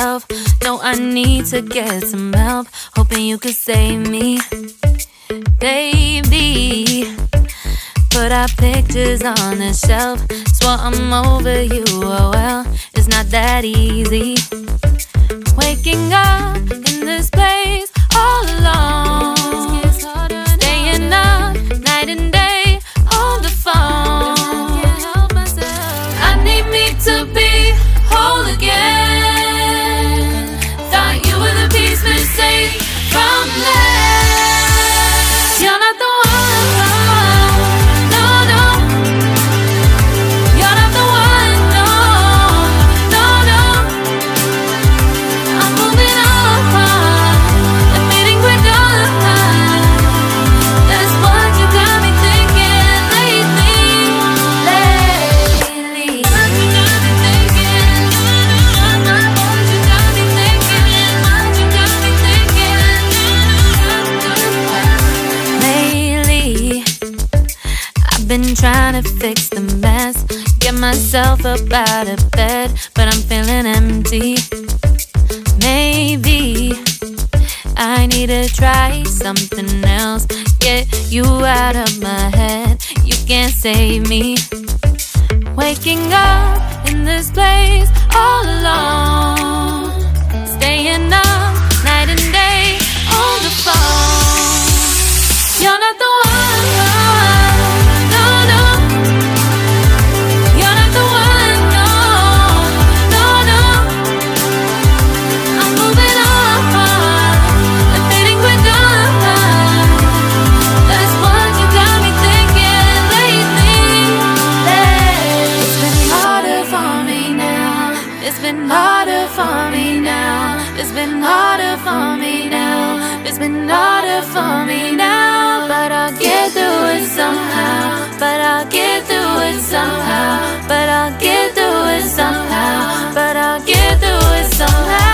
myself. No, I need to get some help. Hoping you could save me, baby. Put our pictures on the shelf. Swore I'm over you, oh well, it's not that easy. Waking up in this place all alone, staying up night and day on the phone. I need me to be whole again. Thought you were the piece missing from left. You're not the one, no, no. You're not the one, no, no, no. I'm moving on, admitting we're done. That's what you got me thinking lately. What you got me thinking? What you got me thinking? What you got me thinking? Lately, I've been trying to fix the mess, get myself up out of bed, but I'm feeling empty. Maybe I need to try something else, get you out of my head. You can't save me. Waking up in this place all alone, staying up night and day on the phone. You're not the one, no, no. You're not the one, no, no, no. I'm moving on, admitting we're done. That's what you got me thinking lately. It's been harder for me now. It's been harder for me now. It's been harder for me now. It's been harder for me now. But I'll get through it somehow. But I'll get through it somehow. But I'll get through it somehow. But I'll get through it somehow.